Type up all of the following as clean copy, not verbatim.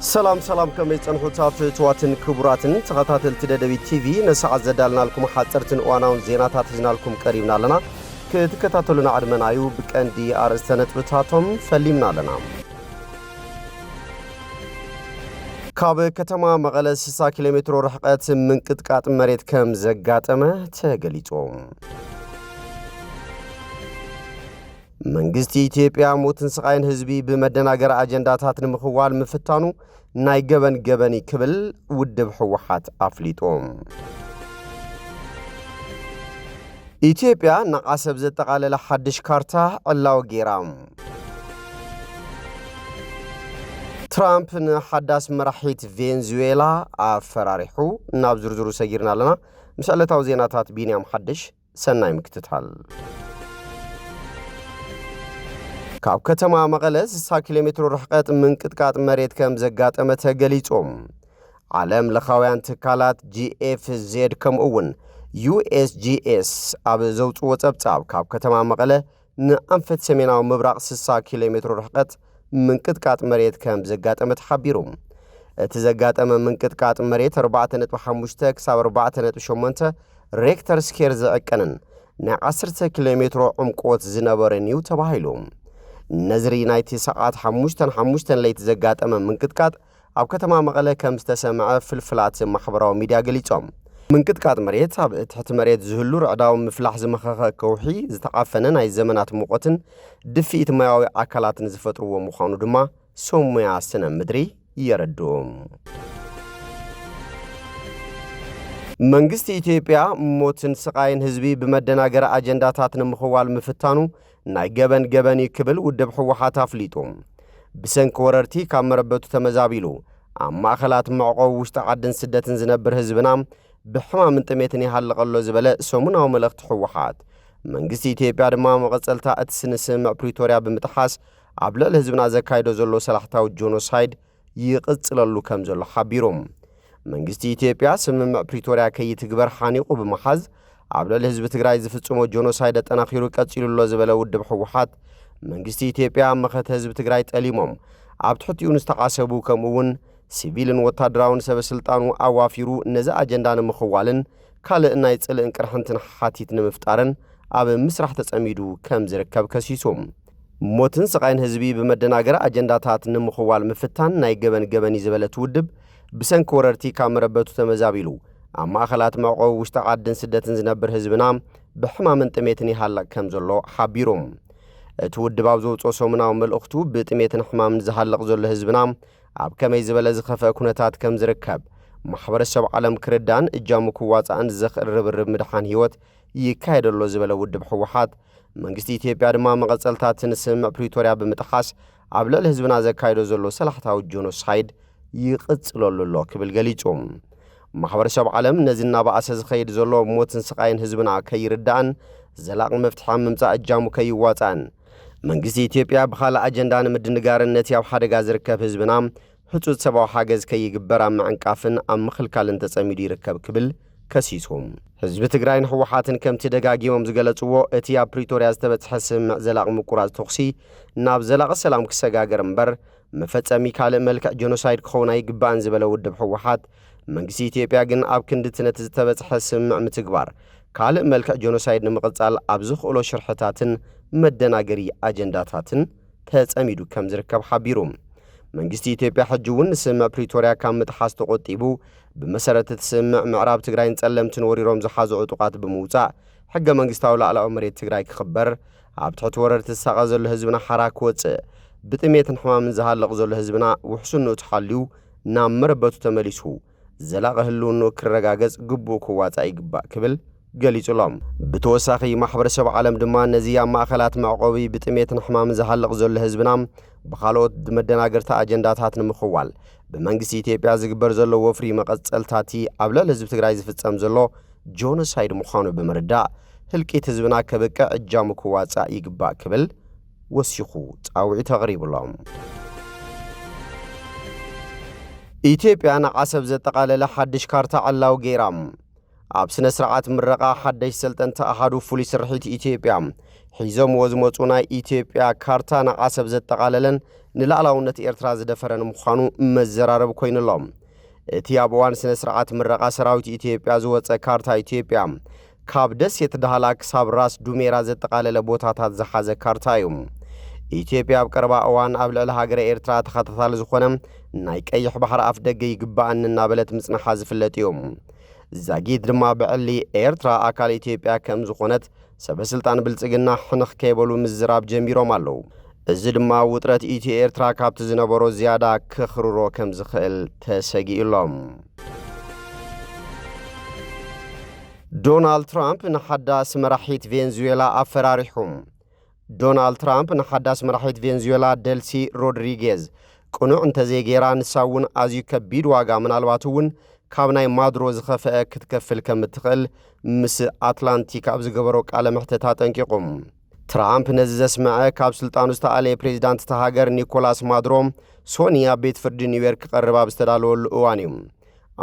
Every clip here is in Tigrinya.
سلام كما يصنحوا فتواتن كبراتن تغطاتل تددبي تي في نسعة زدالنا لكم حاضرتن واناون زيناتات هجنا لكم قريبنا لنا كتكتاتلنا عدمنايو بكاندي ارستنت بتاتهم فليمنا لنا كاب كتما مغلس 60 كيلومتر رحقات من قطقاط مريت كم زغاطمه تغليصوم መንግስቲ ኢትዮጵያ ሞትን ስቃይን ህዝቢ በመደናገር አጀንዳታት ንምኽዋል ምፍታኑ ናይ ገበን ክብል ውድብ ህወሓት አፍሊጦም ኢትዮጵያ ንዓሰብ ዘጠቃለለ ሓድሽ ካርታ ዕላው ጌራም ትራምፕ ንሓዳስ መራሒት ቬንዙዌላ አፈራሪሑ ናብ ዝርዝሩ ሰጊርና ኣለና ምስዕለታው ዜናታት ቢንያም ሓድሽ ሰናይ ምክትታል ካብ ከተማ መቀለ 60 ኪሎሜትር ርሕቀት ምን ቅጥቃጥ መሬት ከም ዘጋጠመ ተገሊጾም ዓለም ለኻውያን ትካላት GFZ ከምኡውን USGS ኣብ ዘውጽኡ ወጸብጻብ ካብ ከተማ መቀለ ንኣንፈት ሰሜናዊ ምብራቕ 60 ኪሎሜትር ርሕቀት ምን ቅጥቃጥ መሬት ከም ዘጋጠመ ተሓቢሩ እቲ ዘጋጠመ ምን ቅጥቃጥ መሬት 4.5 ክሳብ 4.8 ሬክተር ስኬር ዘዕቀንን ናይ 10 ኪሎሜትር ዕምቆት ዝነበረን እዩ ተባሂሉ ነዝሪ ናይቲ ሰዓት 5:05 ለይቲ ዘጋጠመ ምንቅጥቃጥ ኣብ ከተማ መቀለ ከም ዝተሰምዐ ፍልፍላት ማሕበራዊ ሚድያ ገሊጾም ምንቅጥቃጥ መሬት ኣብ ትሕቲ መሬት ዝህሉ ረዕዳዊ ምፍላሕ ዝመኸኸ ከውሒ ዝተዓፈነ ናይ ዘመናት ሙቐትን ድፊት ማያዊ ኣካላትን ዝፈጥርዎ ምዃኑ ድማ ሶሙያ ስነ ምድሪ የረድኡ መንግስቲ ኢትዮጵያ ሞትን ስቃይን ህዝቢ በመደናገር አጀንዳታት ንምኽዋል ምፍታኑ ናይ ገበን ክብል ውድብ ህወሓት አፍሊጡ ብሰንኪ ወረርቲ ካብ መረበቱ ተመዛቢሉ ኣብ ማእኸላት መዕቆብ ውሽጢ ዓድን ስደትን ዝነብር ህዝብና ብሕማምን ጥሜትን ይሃልቀሎ ዝበለ ሰሙናዊ መልእኽቲ ህወሓት መንግስቲ ኢትዮጵያ ድማ መቐጸልታ እቲ ስምምዕ ፕሪቶሪያ ብምጥሓስ ኣብ ልዕሊ ህዝብና ዘካይዶ ዘሎ ሰላሕታዊ ጆኖሳይድ ይቕጽለሉ ከም ዘሎ ሓቢሮም መንግስቲ ኢትዮጵያ ስምምዕ ፕሪቶሪያ ከይትግበር ሓኒቁ ብምሓዝ ኣብ ልዕሊ ህዝቢ ትግራይ ዝፍጽሞ ጆኖሳይድ አጠናኺሩ ቀጺሉሎ ዝበለ ውድብ ህወሓት መንግስቲ ኢትዮጵያ መኸተ ህዝቢ ትግራይ ጠሊሞም ኣብ ትሕቲኡ ንስተቃሰቡ ከምኡውን ሲቪልን ወታደራውን ሰበስልጣኑ ኣዋፊሩ ነዚ አጀንዳ ንምኽዋልን ካልእ ናይ ጽልእን ቅርሕንትን ሓቲት ንምፍጣርን ኣብ ምስራሕ ተጸሚዱ ከም ዝርከብ ከሲሶም ሞትን ስቃይን ህዝቢ በመደናገር አጀንዳታት ንምኽዋል ምፍታን ናይ ገበን ዝበለት ውድብ ብሰንኪ ወረርቲ ካብ መረበቱ ተመዛቢሉ ኣብ ማእኸላት መዕቆብ ውሽጢ ዓድን ስደትን ዝነብር ህዝብና ብሕማምን ጥሜትን ይሃልቅ ከም ዘሎ ሓቢሮም እቲ ውድብ ኣብ ዘውፅኦ ሰሙናዊ መልእኽቱ ብጥሜትን ሕማምን ዝሃልቅ ዘሎ ህዝብና ኣብ ከመይ ዝበለ ዝኸፍአ ኩነታት ከም ዝርከብ ማሕበረሰብ ዓለም ክርዳን እጃሙ ክዋፃእን ዘኽእል ርብርብ ምድሓን ህይወት ይካየደሎ ዝበለ ውድብ ህወሓት መንግስቲ ኢትዮጵያ ድማ መቐጸልታትን ስምምዕ ፕሪቶሪያ ብምጥሓስ ኣብ ልዕሊ ህዝብና ዘካይዶ ዘሎ ሰላሕታዊ ጆኖሳይድ ይቕጽለሉ ክብል ገሊጾም ማሕበረሰብ ዓለም ነዚ እናባእሰ ዝኸይድ ዘሎ ሞትን ስቃይን ህዝብና ከይርዳእን ዘላቂ መፍትሒ ምምጻእ እጃሙ ከይዋፃእን መንግስቲ ኢትዮጵያ ብኻልእ አጀንዳ ንምድንጋርን ነቲ ኣብ ሓደጋ ዝርከብ ህዝብና ህጹጽ ሰብኣዊ ሓገዝ ከይግበር ኣብ ምዕንቃፍን ኣብ ምኽልካልን ተጸሚዱ ይርከብ ክብል ከሲሶም ህዝቢ ትግራይን ህወሓትን ከምቲ ደጋጊሞም ዝገለጽዎ እቲ ኣብ ፕሪቶሪያ ዝተበጽሐ ስምምዕ ዘላቂ ምቁራጽ ተኽሲ ናብ ዘላቂ ሰላም ክሰጋገር እምበር መፈጸሚ ካልእ መልክዕ ጆኖሳይድ ክኸውን ኣይግባእን ዝበለ ውድብ ህወሓት መንግስቲ ኢትዮጵያ ግን ኣብ ክንዲ ነቲ ዝተበጽሐ ስምምዕ ምትግባር ካልእ መልክዕ ጆኖሳይድ ንምቕጻል ኣብ ዝኽእሎ ሽርሕታትን መደናገሪ አጀንዳታትን ተጸሚዱ ከም ዝርከብ ሓቢሩ መንግስቲ ኢትዮጵያ ሕጂ እውን ስምምዕ ፕሪቶሪያ ካብ ምጥሓስ ተቆጢቡ ብመሰረት እቲ ስምምዕ ምዕራብ ትግራይን ጸለምትን ወሪሮም ዝሓዙ ዕጡቃት ብምውጻእ ሕገ መንግስታዊ ላዕላዊ መሬት ትግራይ ክኽበር ኣብ ትሕቲ ወረርቲ ዝሳቐ ዘሎ ህዝብና ሓራ ክወፅእ ብጥሜትን ሕማምን ዝሃልቕ ዘሎ ህዝብና ውሕስንኡ ተሓልዩ ናብ መረበቱ ተመሊሱ ዘላቂ ህልውንኡ ክረጋገጽ ግቡእ ክዋፃእ ይግባእ ክብል ገሊጹሎም ብተወሳኺ ማሕበረሰብ ዓለም ድማ ነዚ ኣብ ማእኸላት መዕቆቢ ብጥሜትን ሕማምን ዝሃልቕ ዘሎ ህዝብና ብኻልኦት መደናገርታ አጀንዳታት ንምኽዋል ብመንግስቲ ኢትዮጵያ ዝግበር ዘሎ ወፍሪ መቐጸልታቲ ኣብ ልዕሊ ህዝቢ ትግራይ ዝፍጸም ዘሎ ጆኖሳይድ ምዃኑ ብምርዳእ ህልቂት ህዝብና ከበቅዕ እጃሙ ክዋፃእ ይግባእ ክብል ወሲኹ ጻውዒት ተቕሪብሎም ኢትዮጵያ ንዓሰብ ዘጠቃለለ ሓድሽ ካርታ ዕላው ጌራም ኣብ ስነ ስርዓት ምረቓ ሓደሽ ሰልጠንቲ ኣሃዱ ፍሉይ ስርሒት ኢትዮጵያ ሒዞም ዝመጹ ናይ ኢትዮጵያ ካርታ ንዓሰብ ዘጠቓለለን ንላዕላውነት ኤርትራ ዝደፈረን ምዃኑ መዘራረብ ኮይኑሎም እቲ ኣብ እዋን ስነ ስርዓት ምረቓ ሰራዊት ኢትዮጵያ ዝወፀ ካርታ ኢትዮጵያ ካብ ደሴት ዳህላክ ክሳብ ራስ ዱሜራ ዘጠቓለለ ቦታታት ዝሓዘ ካርታ እዩ ኢትዮጵያ ኣብ ቀረባ እዋን ኣብ ልዕሊ ሃገረ ኤርትራ ተኸታታሊ ዝኾነ ናይ ቀይሕ ባሕሪ ኣፍ ደገ ይግባአን እናበለት ምጽናሓ ዝፍለጥ እዩ ዛጊድ ድማ ብዕሊ ኤርትራ ኣካል ኢትዮጵያ ከም ዝኾነት ሰበስልጣን ብልጽግና ሕንኽ ከይበሉ ምዝራብ ጀሚሮም ኣለዉ እዚ ድማ ውጥረት ኢትዮ ኤርትራ ካብቲ ዝነበሮ ዝያዳ ክኽርሮ ከም ዝኽእል ተሰጊኡሎም ዶናልድ ትራምፕ ንሓዳስ መራሒት ቬንዙዌላ ኣፈራሪሖም ዶናልድ ትራምፕ ንሓዳስ መራሒት ቬንዙዌላ ደልሲ ሮድሪጌዝ ቅኑዕ እንተዘይጌራ ንሳውን ኣዝዩ ከቢድ ዋጋ ምናልባት እውን ካብ ናይ ማድሮ ዝኸፍአ ክትከፍል ከም እትኽእል ምስ ኣትላንቲክ ኣብ ዝገበሮ ቃለ መሕተት ጠንቂቖም ትራምፕ ነዚ ዘስምዐ ካብ ስልጣኑ ዝተኣለየ ፕሬዚዳንት እታ ሃገር ኒኮላስ ማድሮ ሶኒ ኣብ ቤት ፍርዲ ኒውዮርክ ክቐርብ ኣብ ዝተዳለወሉ እዋን እዩ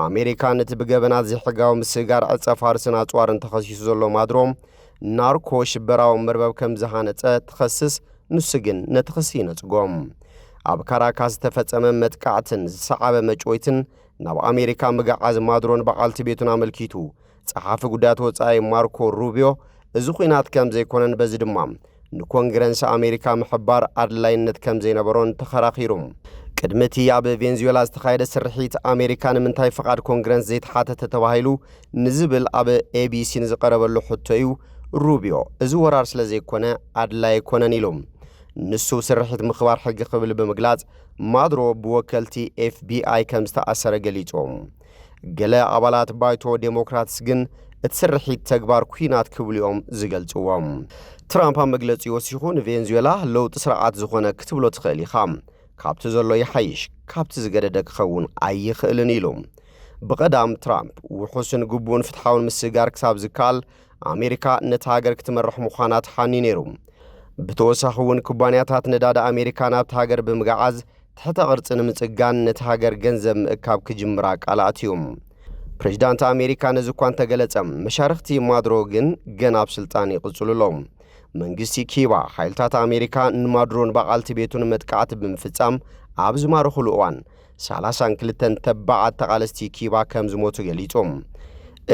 ኣሜሪካ ነቲ ብገበናት ዘይሕጋዊ ምስጋር ዕፀ ፋርስን ኣፅዋርን ተኸሲሱ ዘሎ ማድሮ ናርኮ ሽበራዊ መርበብ ከም ዝሃነፀ ትኸስስ ንሱ ግን ነቲ ክሲ ይነጽጎም ኣብ ካራካስ ዝተፈጸመ መጥቃዕትን ዝሰዓበ መጮይትን ናብ ኣሜሪካ ምጋዓዝ ማድሮን በዓልቲ ቤቱን ኣመልኪቱ ጸሓፊ ጉዳያት ወጻኢ ማርኮ ሩቢዮ እዚ ኹናት ከም ዘይኮነን በዚ ድማ ንኮንግረስ ኣሜሪካ ምሕባር ኣድላይነት ከም ዘይነበሮን ተኸራኺሩ ቅድሚቲ ኣብ ቬንዙዌላ ዝተኻየደ ስርሒት ኣሜሪካ ንምንታይ ፍቓድ ኮንግረስ ዘይተሓተተ ተባሂሉ ንዝብል ኣብ ኤቢሲ ንዝቐረበሉ ሕቶ እዩ ሩቢዮ እዚ ወራር ስለ ዘይኮነ ኣድላይ ኣይኮነን ኢሉ ንሱ ስርሒት ምኽባር ሕጊ ክብል ብምግላጽ ማድሮ ብወከልቲ ኤፍቢኣይ ከም ዝተኣሰረ ገሊጾም ገለ ኣባላት ባይቶ ዴሞክራትስ ግን እቲ ስርሒት ተግባር ኩናት ክብልኦም ዝገልጽዎም ትራምፕ ኣብ መግለጺ ወሲኹ ንቬንዙዌላ ለውጢ ስርዓት ዝኾነ ክትብሎ ትኽእል ኢኻ ካብቲ ዘሎ ይሓይሽ ካብቲ ዝገደደ ክኸውን ኣይኽእልን ኢሉ ብቐዳም ትራምፕ ውሑስን ግቡእን ፍትሓውን ምስጋር ክሳብ ዝከኣል ኣሜሪካ ነቲ ሃገር ክትመርሕ ምዃና ተሓኒ ነይሩ ብተወሳኺ እውን ኩባንያታት ነዳዲ ኣሜሪካ ናብቲ ሃገር ብምግዓዝ ትሕተ ቅርፂ ንምጽጋን ነቲ ሃገር ገንዘብ ምእካብ ክጅምራ ቃልኣት እዩ ፕሬዚዳንት ኣሜሪካ ነዚ እኳ እንተገለጸ መሻርክቲ ማድሮ ግን ገና ኣብ ስልጣን ይቕጽሉሎም መንግስቲ ኪባ ሓይልታት ኣሜሪካ ንማድሮን በዓልቲ ቤቱን መጥቃዕቲ ብምፍጻም ኣብ ዝማርኹሉ እዋን 32 ተባዓት ተቓለስቲ ኪባ ከም ዝሞቱ ገሊጾም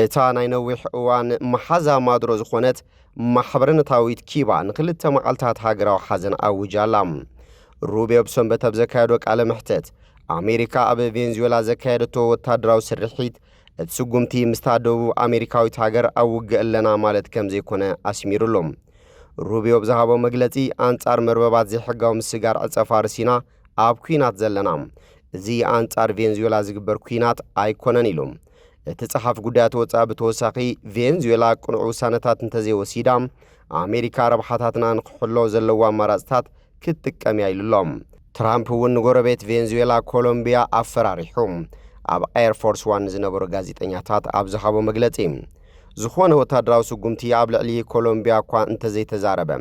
እታ ናይ ነዊሕ እዋን መሓዛ ማድሮ ዝኾነት ማሕበረነታዊት ኪባ ንክልተ መዓልታት ሃገራዊ ሓዘን ኣውጃላ ሩቢዮ ብሰንበት ኣብ ዘካየዶ ቃለ መሕተት ኣሜሪካ ኣብ ቬንዙዌላ ዘካየደቶ ወታደራዊ ስርሒት እቲ ስጉምቲ ምስታ ደቡብ ኣሜሪካዊት ሃገር ኣውግእ ኣለና ማለት ከም ዘይኮነ ኣስሚሩሎም ሩቢዮ ብዝሃቦ መግለጺ ኣንጻር መርበባት ዘይሕጋዊ ምስጋር ዕፀ ፋርሲና ኣብ ኩናት ዘለና እዚ ኣንጻር ቬንዙዌላ ዝግበር ኩናት ኣይኮነን ኢሉ እቲ ጸሓፍ ጉዳያት ወጻኢ ብተወሳኺ ቬንዙዌላ ቅኑዕ ውሳነታት እንተዘይወሲዳ ኣሜሪካ ረብሓታትና ንክሕሎ ዘለዋ ኣማራጽታት ክትጥቀም ኢሉሎም ትራምፕ እውን ንጎረቤት ቬንዙዌላ ኮሎምቢያ ኣፈራሪሑ ኣብ ኤርፎርስ ዋን ዝነበሩ ጋዜጠኛታት ኣብ ዝሃቦ መግለጺ ዝኾነ ወታደራዊ ስጉምቲ ኣብ ልዕሊ ኮሎምቢያ እኳ እንተዘይተዛረበ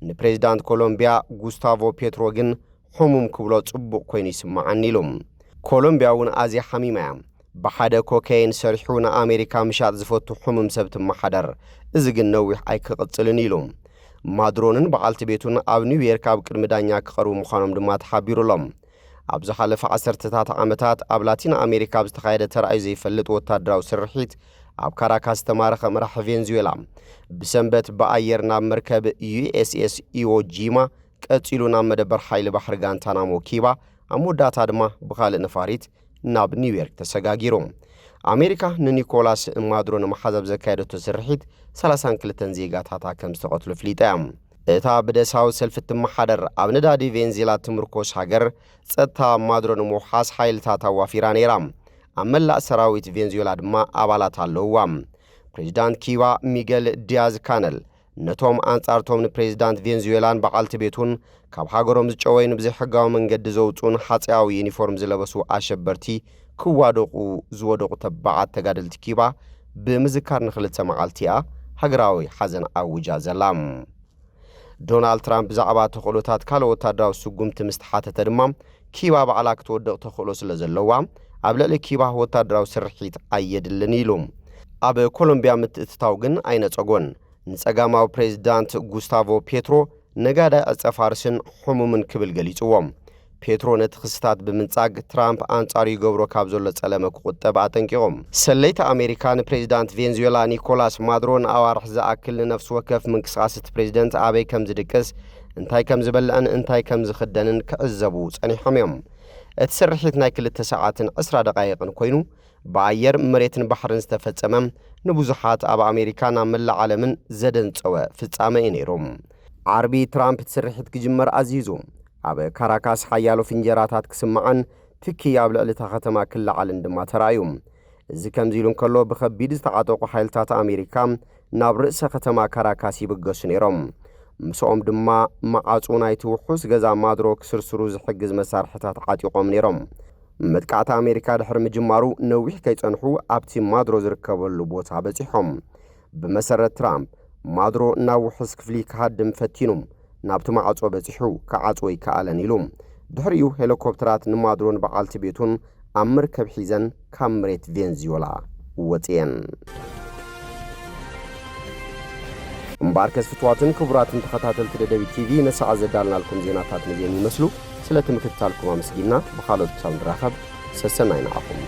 ንፕሬዚዳንት ኮሎምቢያ ጉስታቮ ፔትሮ ግን ሕሙም ክብሎ ጽቡቕ ኮይኑ ይስማዓኒ ኢሉ ኮሎምቢያ እውን ኣዝያ ሓሚማ እያ ብሓደ ኮካይን ሰሪሑ ንኣሜሪካ ምሻጥ ዝፈቱ ሕሙም ሰብ ትመሓደር እዚ ግን ነዊሕ ኣይክቕጽልን ኢሉ ማድሮንን በዓልቲ ቤቱን ኣብ ኒውዮርክ ኣብ ቅድሚ ዳኛ ክቐርቡ ምዃኖም ድማ ተሓቢሩሎም ኣብ ዝሓለፈ 10 ዓመታት ኣብ ላቲን ኣሜሪካ ዝተኻየደ ተራእዩ ዘይፈልጥ ወታደራዊ ስርሒት ኣብ ካራካስ ተማረኸ መራሒ ቬንዙዌላ ብሰንበት ብኣየር ናብ መርከብ ዩኤስኤስ ኢዎ ጂማ ቀጺሉ ናብ መደበር ሓይሊ ባሕሪ ጋንታናሞ ኪባ ኣብ መወዳእታ ድማ ብኻልእ ነፋሪት ናብ ኒውዮርክ ተሰጋጊሩ ኣሜሪካ ንኒኮላስ ማድሮ ንምሓዛብ ዘካየደቶ ስርሒት 32 ዜጋታታ ከም ዝተቐትሉ ፍሊጣ እታ ብደሳዊ ሰልፊ ትመሓደር ኣብ ነዳዲ ቬንዙዌላ ትምርኮስ ሃገር ጸጥታ ማድሮ ንምውሓስ ሓይልታት ኣዋፊራ ነይራ ኣብ መላእ ሰራዊት ቬንዙዌላ ድማ ኣባላት ኣለውዋ ፕሬዚዳንት ኪባ ሚጌል ዲያዝ ካነል ነቶም አንጻርቶም ንፕሬዚዳንት ቬንዙዌላን በዓልቲ ቤቱን ካብ ሃገሮም ዝጨወይን ብዘይሕጋዊ መንገዲ ዘውጹን ሓጺያዊ ዩኒፎርም ዝለበሱ ኣሸበርቲ ክዋደቑ ዝወደቑ ተባዓት ተጋደልቲ ኪባ ብምዝካር ንኽልተ መዓልቲያ ሃገራዊ ሓዘን ኣውጃ ዘላ ዶናልድ ትራምፕ ብዛዕባ ተኽእሎታት ካልኦት ወታደራዊ ስጉምቲ ምስተሓተተ ድማ ኪባ በዓላ ክትወድቕ ተኽእሎ ስለ ዘለዋ ኣብ ልዕሊ ኪባ ወታደራዊ ስርሒት ኣየድልን ኢሉ ኣብ ኮሎምቢያ ምትእትታው ግን ኣይነጸጎን ንጸጋማዊ ፕሬዝዳንት ጉስታቮ ፔትሮ ነጋዳይ ኣጸፋርስን ሕሙምን ክብል ገሊጽዎም ፔትሮ ነቲ ክስታት ብምንጻግ ትራምፕ አንጻሩ ይገብሮ ካብ ዘሎ ጸለመ ክቁጠብ ኣጠንቂቖም ሰለይቲ ኣሜሪካ ንፕሬዝዳንት ቬንዙዌላ ኒኮላስ ማዱሮ ንኣዋርሕ ዝኣክል ንነፍሲ ወከፍ ምንቅስቓስ እቲ ፕሬዝደንት ኣበይ ከም ዝድቅስ እንታይ ከም ዝበልዐን እንታይ ከም ዝኽደንን ክዕዘቡ ጸኒሖም እዮም እቲ ስርሒት ናይ 2 ሰዓትን 20 ደቓይቕን ኮይኑ በአየር መሬትን ባሕርን ዝተፈጸመ ንብዙሓት ኣብ ኣሜሪካ ናብ መላእ ዓለምን ዘደንጸወ ፍጻመ እዩ ነይሮም ዓርቢ ትራምፕ ትስርሒት ክጅመር ኣዚዙ ኣብ ካራካስ ሓያሎ ፍንጀራታት ክስምዓን ትኪ ኣብ ልዕሊ እታ ከተማ ክለዓልን ድማ ተራእዩ እዚ ከምዚ ኢሉ እንከሎ ብኸቢድ ዝተዓጠቑ ሓይልታት ኣሜሪካ ናብ ርእሰ ከተማ ካራካስ ይብገሱ ነይሮም ምስኦም ድማ ማዓፁ ናይቲ ውሑስ ገዛ ማዱሮ ክስርስሩ ዝሕግዝ መሳርሕታት ዓጢቖም ነይሮም መጥቃዕቲ ኣሜሪካ ድሕሪ ምጅማሩ ነዊሕ ከይጸንሑ ኣብቲ ማዱሮ ዝርከበሉ ቦታ በፂሖም ብመሰረት ትራምፕ ማዱሮ ናብ ውሑስ ክፍሊ ክሃድም ፈቲኑ ናብቲ ማዓጾ በፂሑ ክዓጽዎ ይከኣለን ኢሉ ድሕሪኡ ሄሊኮፕተራት ንማዱሮን በዓልቲ ቤቱን ኣብ መርከብ ሒዘን ካብ መሬት ቬንዙዌላ ወፅየን እምባር ከስፍትዋትን ክቡራትን ተኸታተልቲ ደደቢት ቲቪ ነሰዓ ዘዳልናልኩም ዜናታት ነዚኦም ይመስሉ ስለ ትምክትታልኩም ኣመስጊና ብኻልኦት ክሳብ ንራኸብ ሰሰናይ ንዓኹም